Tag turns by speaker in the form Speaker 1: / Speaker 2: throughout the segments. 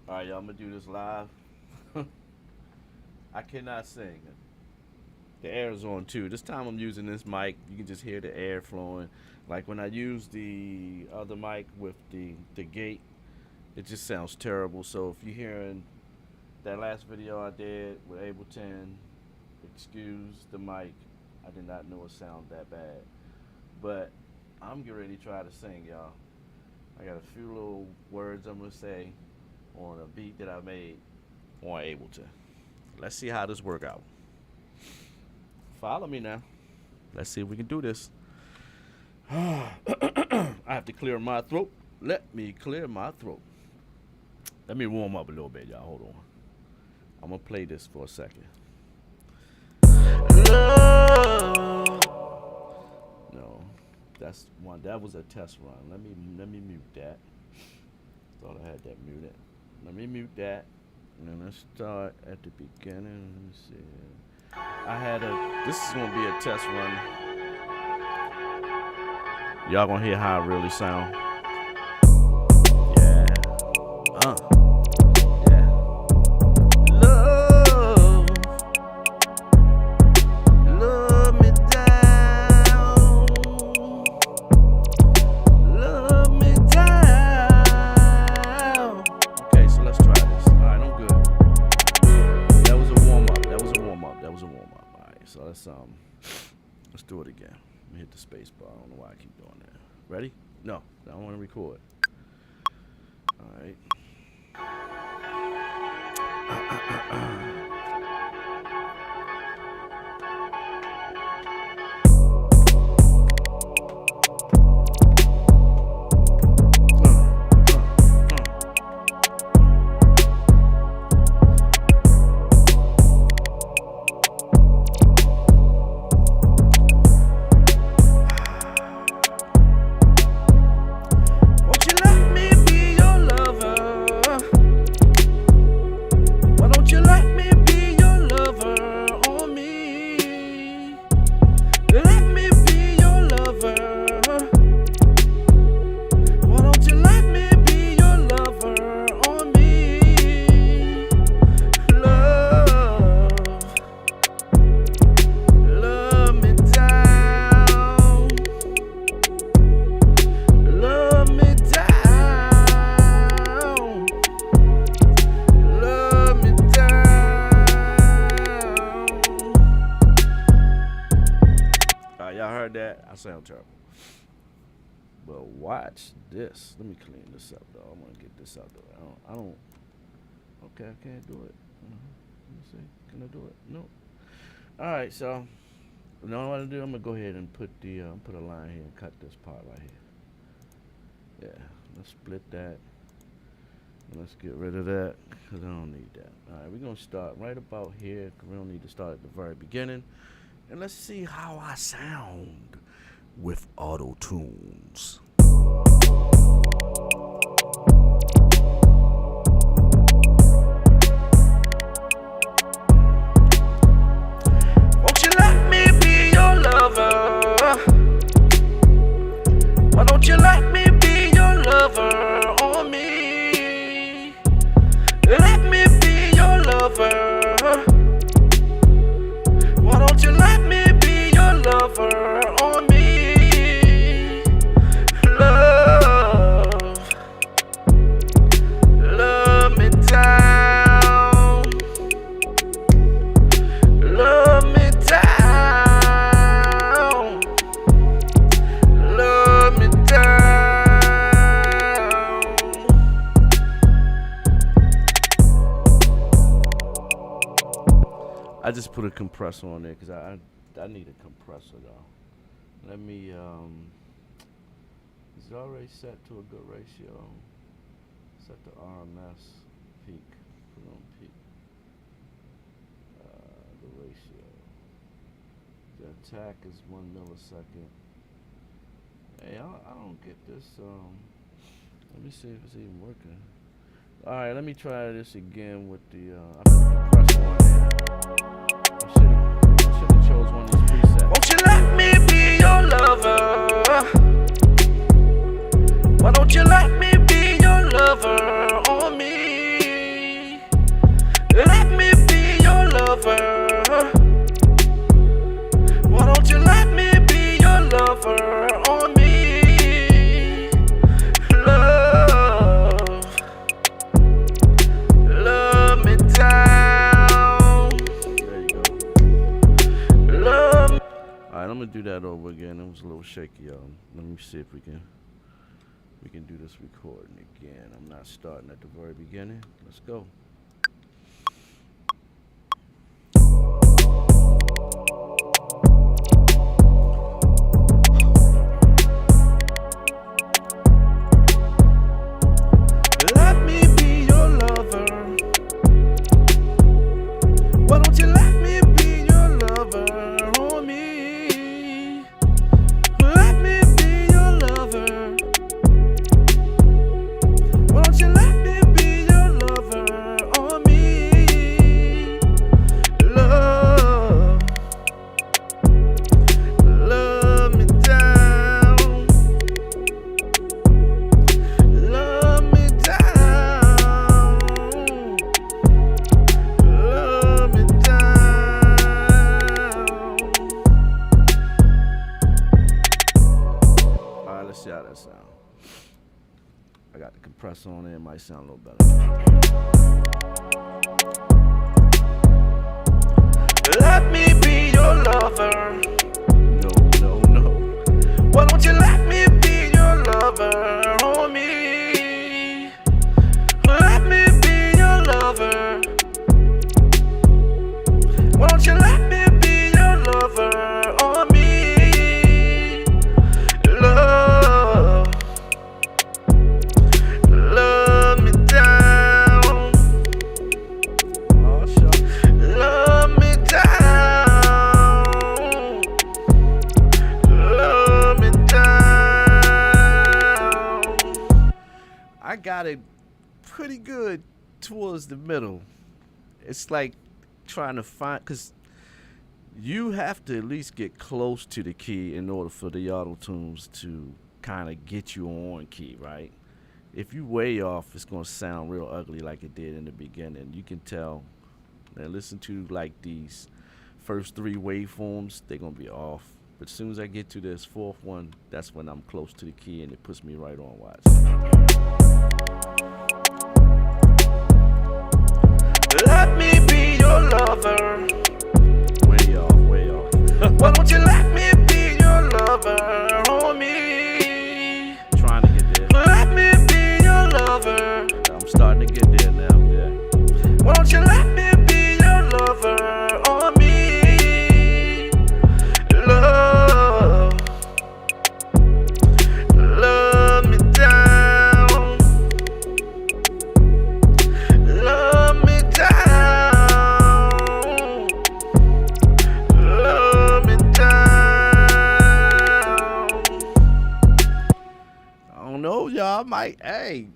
Speaker 1: All right, y'all, I'm gonna do this live. I cannot sing. The air is on too. This time I'm using this mic. You can just hear the air flowing. Like when I use the other mic with the gate, it just sounds terrible. So if you're hearing that last video I did with Ableton, excuse the mic. I did not know it sounded that bad. But I'm getting ready to try to sing, y'all. I got a few little words I'm gonna say on a beat that I made on Ableton. Let's see how this work out. Follow me now. Let's see if we can do this. I have to clear my throat. Let me clear my throat. Let me warm up a little bit, y'all. Hold on. I'm gonna play this for a second. No, that's one. That was a test run. Let me mute that. Thought I had that muted. Let me mute that. And then let's start at the beginning. Let me see. This is gonna be a test run. Y'all gonna hear how it really sound. Yeah. Yeah. Love me down. Love me down. Okay, so let's try this. All right, I'm good. That was a warm up. All right, so let's do it again. Let me hit the space bar. I don't know why I keep doing that. Ready? No, I don't want to record. All right. Y'all heard that? I sound terrible. But watch this. Let me clean this up, though. I want to get this out the way. I don't. Okay, I can't do it. Let me see. Can I do it? No. All right, so you know what I'm gonna do? I'm gonna go ahead and put put a line here and cut this part right here. Yeah, let's split that. And let's get rid of that because I don't need that. All right, we're gonna start right about here. We don't need to start at the very beginning. And let's see how I sound with auto tunes. Won't you let me be your lover? Why don't you let me be your lover on me? Let me be your lover. Why don't you let me be your lover on me? Love, love me down. Love me down. Love me down. I just put a compressor on there because I need a compressor though. Let me is it already set to a good ratio? Set the RMS peak. Put it on peak. The ratio. The attack is 1 millisecond. Hey, I don't get this. Let me see if it's even working. All right, let me try this again with the. I put the compressor on there. I should have chose one of these presets. Won't you let me be your lover? Why don't you let me be your lover on me? lover? Why don't you let me be your lover on me? Love me down. There you go. Love me. Alright, I'm gonna do that over again. It was a little shaky, y'all. Let me see if we can do this recording again. I'm not starting at the very beginning. Let's go. Let me be your lover. Why don't you let me be your lover on me? Let me be your lover. Why don't you let me be your lover on me? Love me down. Love me down. Love me down. Alright, let's see how that sounds. I got the compressor on there, it might sound a little better. Let me be your lover. No. Why don't you let me be your lover on me? Let me be your lover. Why don't you let me be your lover on me? Love me down. Oh, sure. Love me down. Love me down. I got it pretty good towards the middle. It's like trying to find, because you have to at least get close to the key in order for the auto tunes to kind of get you on key, right? If you way off, it's gonna sound real ugly like it did in the beginning. You can tell. Now listen to like these first three waveforms, they're gonna be off. But as soon as I get to this fourth one, that's when I'm close to the key and it puts me right on. Watch. Let me be your lover. Way off, way off. Why don't you let me be your lover on me? Trying to get there. Let me be your lover. I'm starting to get there now, yeah. Why don't you let me be your lover on me? Love me down. Love me down. Love me down. I don't know, y'all. Hey,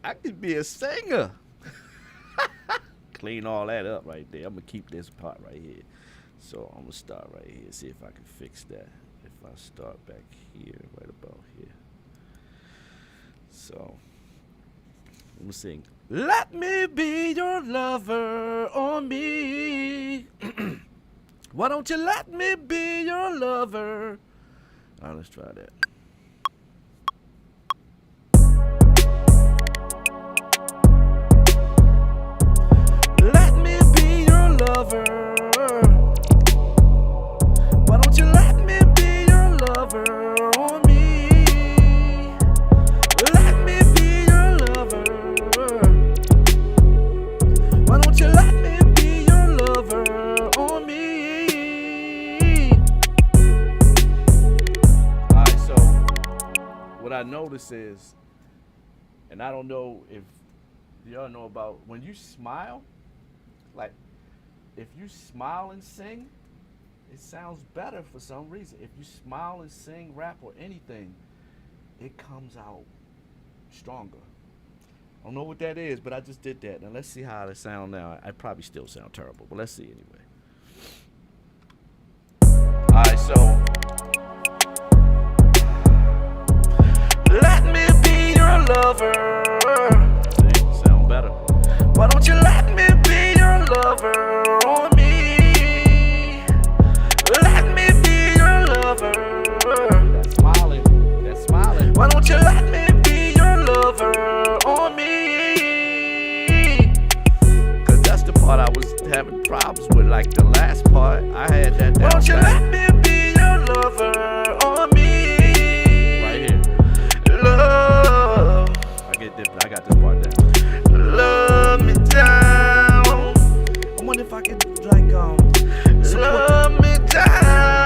Speaker 1: I could be a singer. Clean all that up right there. I'm gonna keep this part right here. So I'm gonna start right here. See if I can fix that. If I start back here, right about here. So I'm gonna sing. Let me be your lover on me. Why don't you let me be your lover? All right, let's try that. Let me be your lover. Why don't you let me be your lover on me? Let me be your lover. Why don't you let me be your lover on me? Alright, so what I notice is, and I don't know if y'all know about, when you smile, like if you smile and sing, it sounds better for some reason. If you smile and sing, rap, or anything, it comes out stronger. I don't know what that is, but I just did that. Now let's see how it sounds now. I probably still sound terrible, but let's see anyway. Alright, so let me be your lover. See, sound better. Why don't you let me be your lover? I was having problems with, like the last part. I had that down.
Speaker 2: Won't you let me be your lover on me?
Speaker 1: Right here.
Speaker 2: Love.
Speaker 1: I got this part down.
Speaker 2: Love me down.
Speaker 1: I wonder if I could like
Speaker 2: love me down.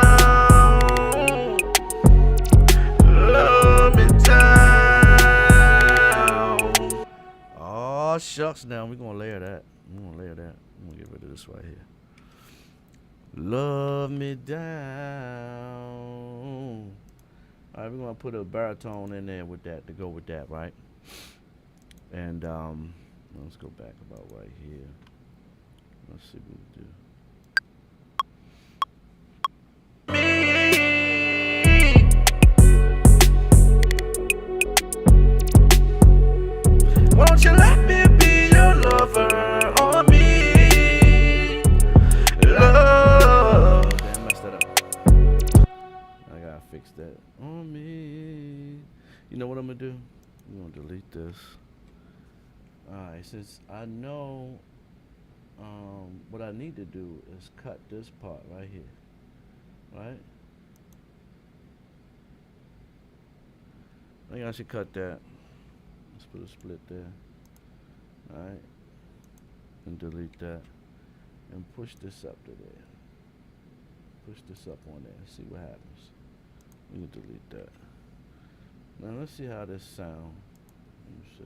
Speaker 2: Love me down.
Speaker 1: Oh shucks, now we're gonna layer that. I'm gonna get rid of this right here. Love me down. All right, we're gonna put a baritone in there with that to go with that, right? And let's go back about right here. Let's see what we do.
Speaker 2: Won't you let me be your lover on me? Love.
Speaker 1: Damn, messed that up. I gotta fix that on me. You know what I'm gonna do? I'm gonna delete this. Alright, since I know what I need to do is cut this part right here. Right? I think I should cut that. Let's put a split there. Alright. And delete that. And push this up to there. Push this up on there and see what happens. We can delete that. Now let's see how this sounds. Let me see.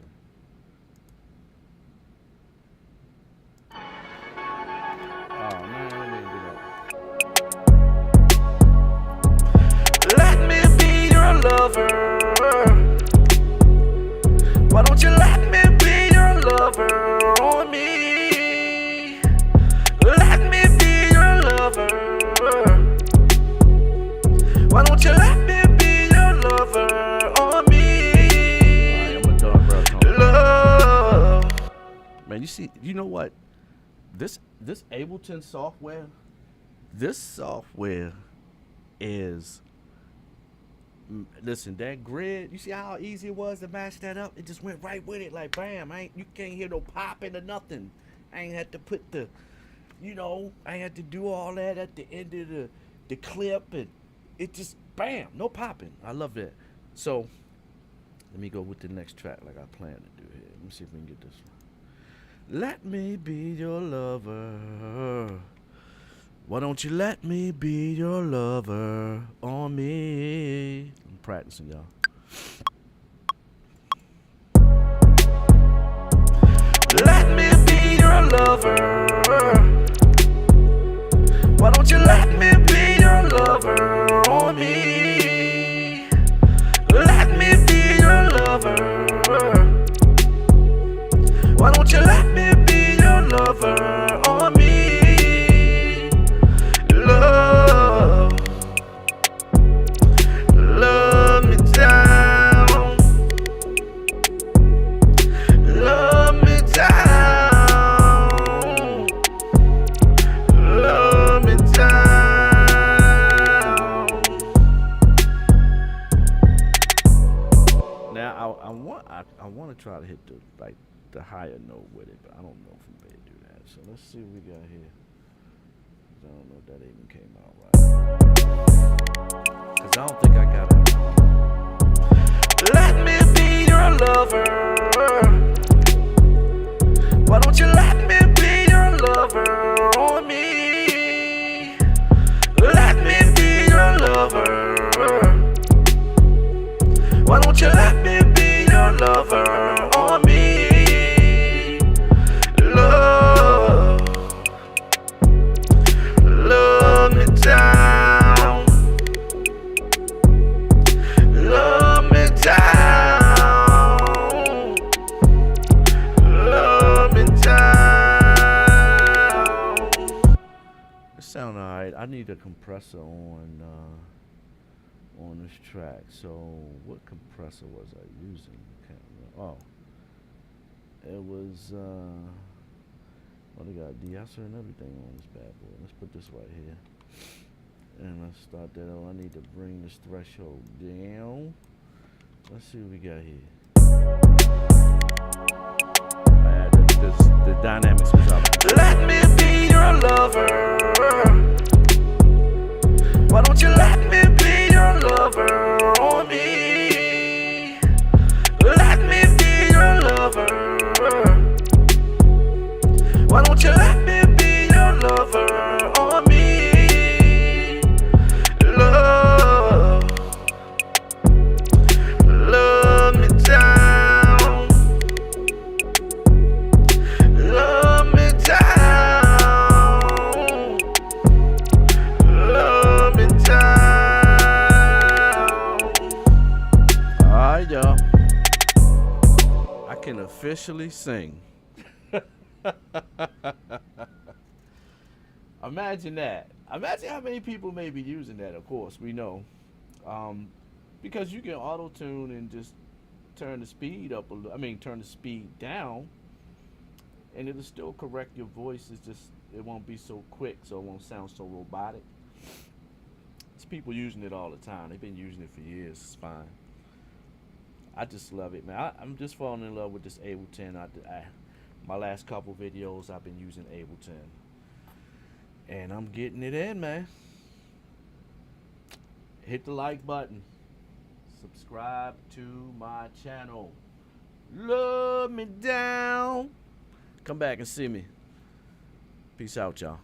Speaker 1: Oh man, I didn't do that.
Speaker 2: Let me be your lover. Why don't you let me be your lover on me? Let me be your lover. Why don't you let me be your lover on me?
Speaker 1: Alright, I'm a dog, bro.
Speaker 2: Love.
Speaker 1: Man, you see, you know what? This Ableton software, this software is, listen, that grid, you see how easy it was to match that up? It just went right with it, like bam. You can't hear no popping or nothing. I ain't had to put the, I ain't had to do all that at the end of the clip, and it just bam, no popping. I love that. So let me go with the next track like I plan to do here. Let me see if we can get this one. Let me be your lover. Why don't you let me be your lover on me? I'm practicing, y'all.
Speaker 2: Let me be your lover. Why don't you let me be your lover on me? Let me be your lover. Why don't you let me be your lover on me? Love. Love me down. Love me down. Love me down.
Speaker 1: Now I want to try to hit the higher note with it, but I don't know if I'm able to do that. So let's see what we got here. I don't know if that even came out right. Cause I don't think I got it.
Speaker 2: Let me be your lover. Why don't you let me be your lover on me? Let me be your lover. Why don't you let me be your lover on me? Love. Love me down. Love me down. Love me down.
Speaker 1: It sound alright. I need a compressor on this track. So what compressor was I using? Can't remember. Oh, it was they got de-esser and everything on this bad boy. Let's put this right here. And let's start that out. I need to bring this threshold down. Let's see what we got here. I added dynamics with y'all.
Speaker 2: Let me be your lover. Why don't you let me be your lover on me? Let me be your lover. Why don't you let me be your lover on me? Love, love me down. Love me down. Love me down.
Speaker 1: Alright, y'all. I can officially sing. Imagine that. Imagine how many people may be using that. Of course, we know, because you can auto tune and just turn the speed up. Turn the speed down, and it'll still correct your voice. It's just it won't be so quick, so it won't sound so robotic. There's people using it all the time. They've been using it for years. It's fine. I just love it, man. I'm just falling in love with this Ableton. My last couple videos, I've been using Ableton, and I'm getting it in, man. Hit the like button. Subscribe to my channel. Love me down. Come back and see me. Peace out, y'all.